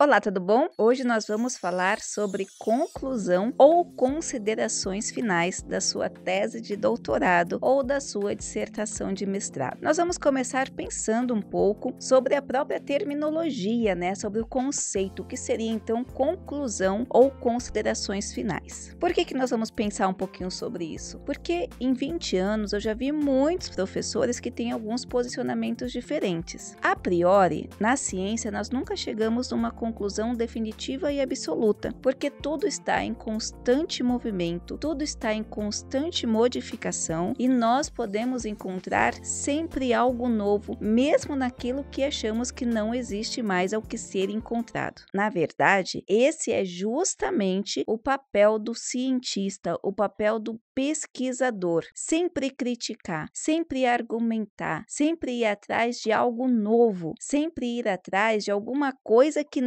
Olá, tudo bom? Hoje nós vamos falar sobre conclusão ou considerações finais da sua tese de doutorado ou da sua dissertação de mestrado. Nós vamos começar pensando um pouco sobre a própria terminologia, sobre o conceito, que seria então conclusão ou considerações finais. Por que nós vamos pensar um pouquinho sobre isso? Porque em 20 anos eu já vi muitos professores que têm alguns posicionamentos diferentes. A priori, na ciência, nós nunca chegamos numa conclusão definitiva e absoluta, porque tudo está em constante movimento, tudo está em constante modificação e nós podemos encontrar sempre algo novo, mesmo naquilo que achamos que não existe mais ao que ser encontrado. Na verdade, esse é justamente o papel do cientista, o papel do pesquisador, sempre criticar, sempre argumentar, sempre ir atrás de algo novo, sempre ir atrás de alguma coisa que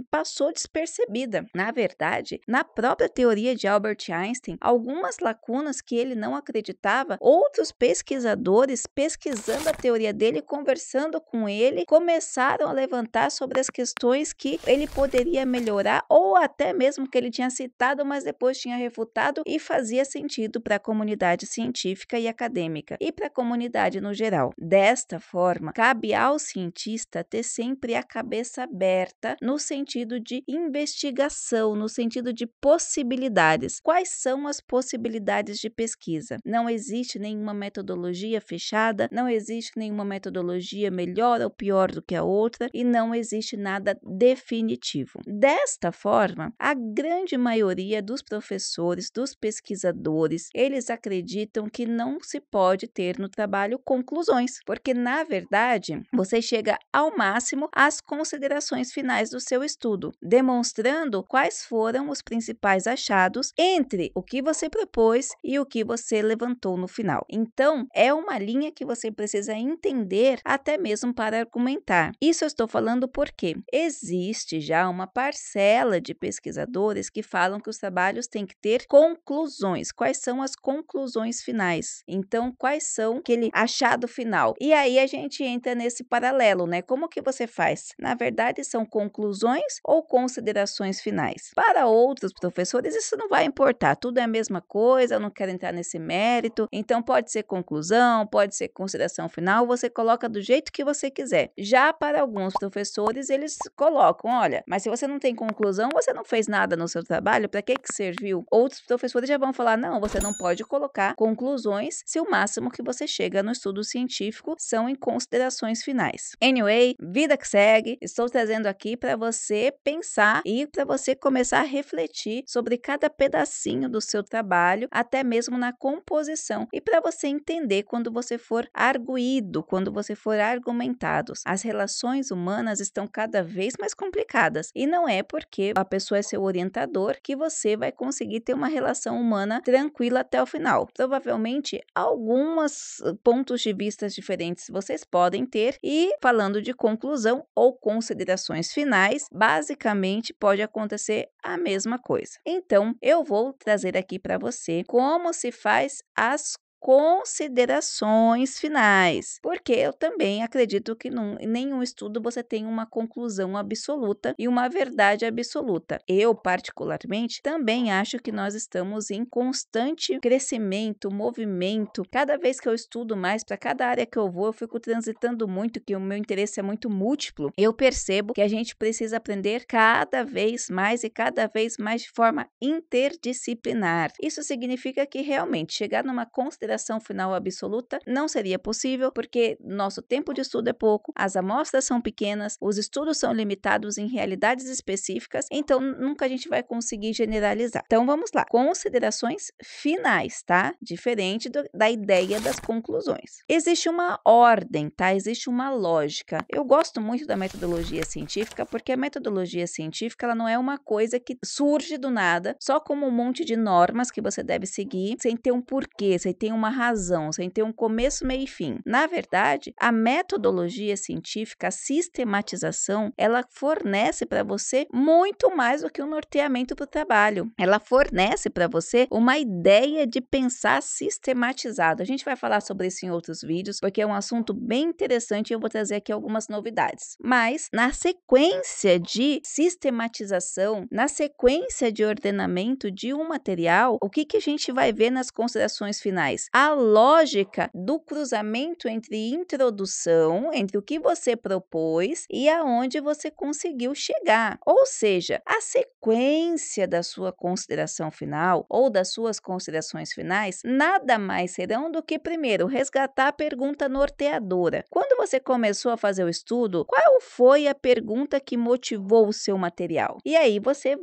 passou despercebida. Na verdade, na própria teoria de Albert Einstein, algumas lacunas que ele não acreditava, outros pesquisadores pesquisando a teoria dele, conversando com ele, começaram a levantar sobre as questões que ele poderia melhorar ou até mesmo que ele tinha citado, mas depois tinha refutado e fazia sentido para a comunidade científica e acadêmica e para a comunidade no geral. Desta forma, cabe ao cientista ter sempre a cabeça aberta no sentido de investigação, no sentido de possibilidades. Quais são as possibilidades de pesquisa? Não existe nenhuma metodologia fechada, não existe nenhuma metodologia melhor ou pior do que a outra e não existe nada definitivo. Desta forma, a grande maioria dos professores, dos pesquisadores, eles acreditam que não se pode ter no trabalho conclusões, porque na verdade você chega ao máximo às considerações finais do seu estudo, demonstrando quais foram os principais achados entre o que você propôs e o que você levantou no final. Então, é uma linha que você precisa entender até mesmo para argumentar. Isso eu estou falando porque existe já uma parcela de pesquisadores que falam que os trabalhos têm que ter conclusões. Quais são as conclusões finais? Então, quais são aquele achado final? E aí a gente entra nesse paralelo, Como que você faz? Na verdade, são conclusões ou considerações finais? Para outros professores, isso não vai importar. Tudo é a mesma coisa, eu não quero entrar nesse mérito. Então, pode ser conclusão, pode ser consideração final, você coloca do jeito que você quiser. Já para alguns professores, eles colocam, olha, mas se você não tem conclusão, você não fez nada no seu trabalho, para que serviu? Outros professores já vão falar, não, você não pode colocar conclusões se o máximo que você chega no estudo científico são em considerações finais. Anyway, vida que segue, estou trazendo aqui para você pensar e para você começar a refletir sobre cada pedacinho do seu trabalho, até mesmo na composição, e para você entender quando você for arguído, quando você for argumentado. As relações humanas estão cada vez mais complicadas e não é porque a pessoa é seu orientador que você vai conseguir ter uma relação humana tranquila até o final. Provavelmente, alguns pontos de vista diferentes vocês podem ter e, falando de conclusão ou considerações finais, basicamente pode acontecer a mesma coisa. Então, eu vou trazer aqui para você como se faz as considerações finais, porque eu também acredito que em nenhum estudo você tem uma conclusão absoluta e uma verdade absoluta. Eu, particularmente, também acho que nós estamos em constante crescimento, movimento. Cada vez que eu estudo mais, para cada área que eu vou, eu fico transitando muito, que o meu interesse é muito múltiplo. Eu percebo que a gente precisa aprender cada vez mais e cada vez mais de forma interdisciplinar. Isso significa que realmente chegar numa consideração final absoluta não seria possível, porque nosso tempo de estudo é pouco, as amostras são pequenas, os estudos são limitados em realidades específicas, então nunca a gente vai conseguir generalizar. Então vamos lá, considerações finais, Diferente da ideia das conclusões. Existe uma ordem, Existe uma lógica. Eu gosto muito da metodologia científica, porque a metodologia científica ela não é uma coisa que surge do nada, só como um monte de normas que você deve seguir, sem ter um porquê, sem ter uma razão, sem ter um começo, meio e fim. Na verdade, a metodologia científica, a sistematização, ela fornece para você muito mais do que um norteamento para o trabalho. Ela fornece para você uma ideia de pensar sistematizado. A gente vai falar sobre isso em outros vídeos, porque é um assunto bem interessante e eu vou trazer aqui algumas novidades. Mas, na sequência de sistematização, na sequência de ordenamento de um material, o que a gente vai ver nas considerações finais? A lógica do cruzamento entre introdução, entre o que você propôs e aonde você conseguiu chegar. Ou seja, a sequência da sua consideração final ou das suas considerações finais nada mais serão do que, primeiro, resgatar a pergunta norteadora. Quando você começou a fazer o estudo, qual foi a pergunta que motivou o seu material? E aí você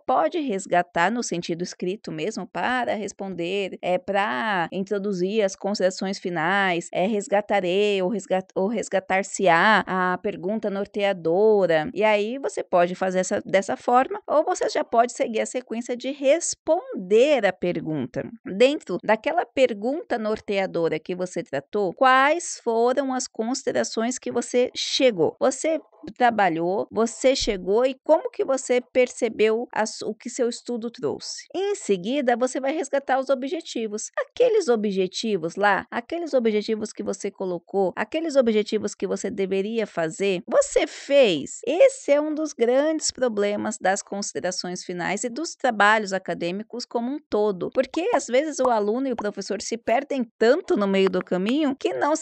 pode resgatar no sentido escrito mesmo para responder, para introduzir as considerações finais, resgatarei ou resgatar-se-á a pergunta norteadora. E aí você pode fazer dessa forma, ou você já pode seguir a sequência de responder a pergunta. Dentro daquela pergunta norteadora que você tratou, quais foram as considerações que você chegou? Você trabalhou, você chegou e como que você percebeu o que seu estudo trouxe. Em seguida, você vai resgatar os objetivos. Aqueles objetivos lá, aqueles objetivos que você colocou, aqueles objetivos que você deveria fazer, você fez. Esse é um dos grandes problemas das considerações finais e dos trabalhos acadêmicos como um todo, porque às vezes o aluno e o professor se perdem tanto no meio do caminho que não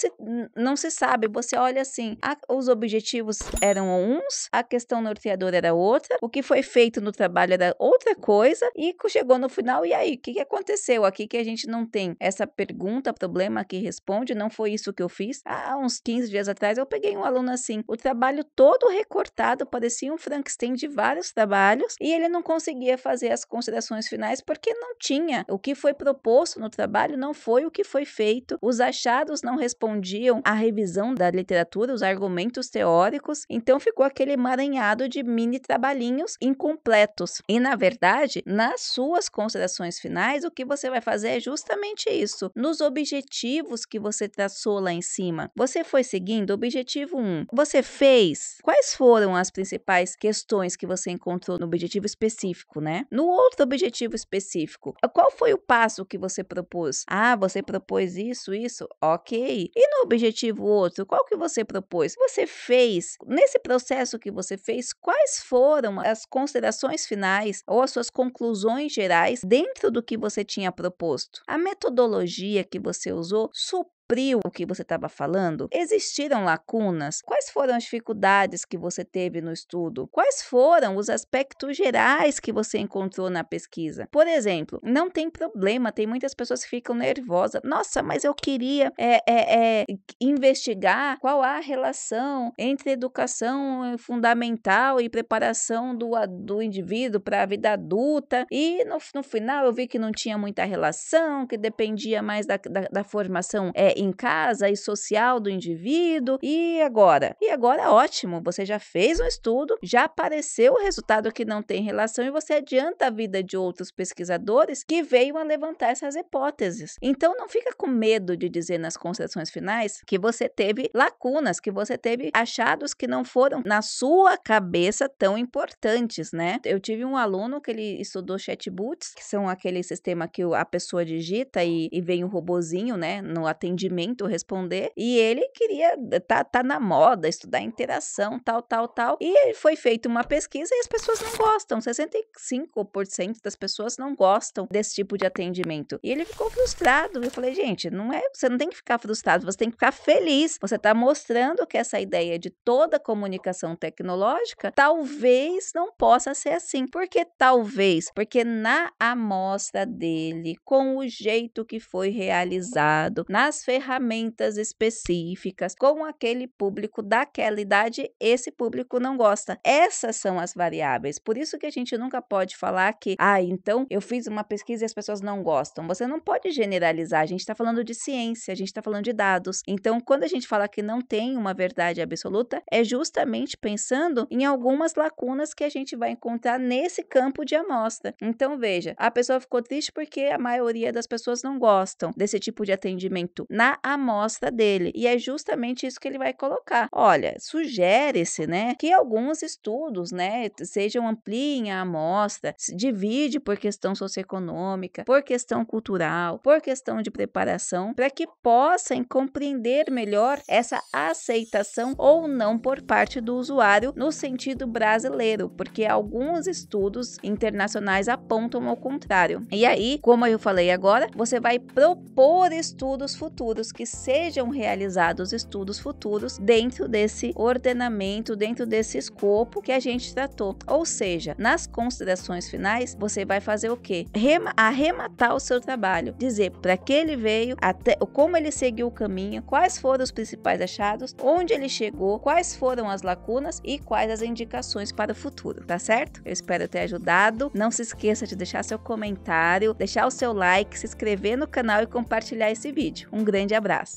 se sabe. Você olha assim, os objetivos eram uns, a questão norteadora era outra, o que foi feito no trabalho era outra coisa e chegou no final, e aí, o que aconteceu aqui que a gente não tem essa pergunta, problema que responde, não foi isso que eu fiz? Há uns 15 dias atrás eu peguei um aluno assim, o trabalho todo recortado, parecia um Frankenstein de vários trabalhos e ele não conseguia fazer as considerações finais porque não tinha. O que foi proposto no trabalho não foi o que foi feito, os achados não respondiam à revisão da literatura, os argumentos teóricos, então ficou aquele emaranhado de mini trabalhinhos incompletos. E na verdade, nas suas considerações finais, o que você vai fazer é justamente isso. Nos objetivos que você traçou lá em cima, você foi seguindo objetivo 1. Você fez? Quais foram as principais questões que você encontrou no objetivo específico, né? No outro objetivo específico, qual foi o passo que você propôs? Você propôs isso, ok. E no objetivo outro, qual que você propôs? Você fez? Nesse processo que você fez, quais foram as considerações finais ou as suas conclusões gerais dentro do que você tinha proposto? A metodologia que você usou supriu o que você estava falando? Existiram lacunas? Quais foram as dificuldades que você teve no estudo? Quais foram os aspectos gerais que você encontrou na pesquisa? Por exemplo, não tem problema, tem muitas pessoas que ficam nervosas. Nossa, mas eu queria investigar qual a relação entre educação fundamental e preparação do indivíduo para a vida adulta, e no final eu vi que não tinha muita relação, que dependia mais da formação em casa e social do indivíduo. E agora? Ótimo, você já fez um estudo, já apareceu o resultado que não tem relação e você adianta a vida de outros pesquisadores que veio a levantar essas hipóteses. Então não fica com medo de dizer nas considerações finais que você teve lacunas, que você teve achados que não foram na sua cabeça tão importantes, né? Eu tive um aluno que ele estudou chatbots, que são aquele sistema que a pessoa digita e vem um robozinho, né, no atendimento responder, e ele queria tá na moda, estudar interação, tal, e foi feita uma pesquisa e as pessoas não gostam, 65% das pessoas não gostam desse tipo de atendimento, e ele ficou frustrado. Eu falei, gente, você não tem que ficar frustrado, você tem que ficar feliz, você está mostrando que essa ideia de toda comunicação tecnológica talvez não possa ser assim. Por que talvez? Porque na amostra dele, com o jeito que foi realizado, nas ferramentas ferramentas específicas com aquele público daquela idade, esse público não gosta. Essas são as variáveis. Por isso que a gente nunca pode falar que, então eu fiz uma pesquisa e as pessoas não gostam. Você não pode generalizar. A gente está falando de ciência, a gente está falando de dados. Então, quando a gente fala que não tem uma verdade absoluta, é justamente pensando em algumas lacunas que a gente vai encontrar nesse campo de amostra. Então, veja, a pessoa ficou triste porque a maioria das pessoas não gostam desse tipo de atendimento na amostra dele. E é justamente isso que ele vai colocar. Olha, sugere-se, né, que alguns estudos, né, ampliem a amostra, se divide por questão socioeconômica, por questão cultural, por questão de preparação, para que possam compreender melhor essa aceitação ou não por parte do usuário no sentido brasileiro, porque alguns estudos internacionais apontam ao contrário. E aí, como eu falei agora, você vai propor estudos futuros, que sejam realizados estudos futuros dentro desse ordenamento, dentro desse escopo que a gente tratou. Ou seja, nas considerações finais, você vai fazer o quê? Arrematar o seu trabalho, dizer para que ele veio, até como ele seguiu o caminho, quais foram os principais achados, onde ele chegou, quais foram as lacunas e quais as indicações para o futuro, tá certo? Eu espero ter ajudado. Não se esqueça de deixar seu comentário, deixar o seu like, se inscrever no canal e compartilhar esse vídeo. Um grande abraço!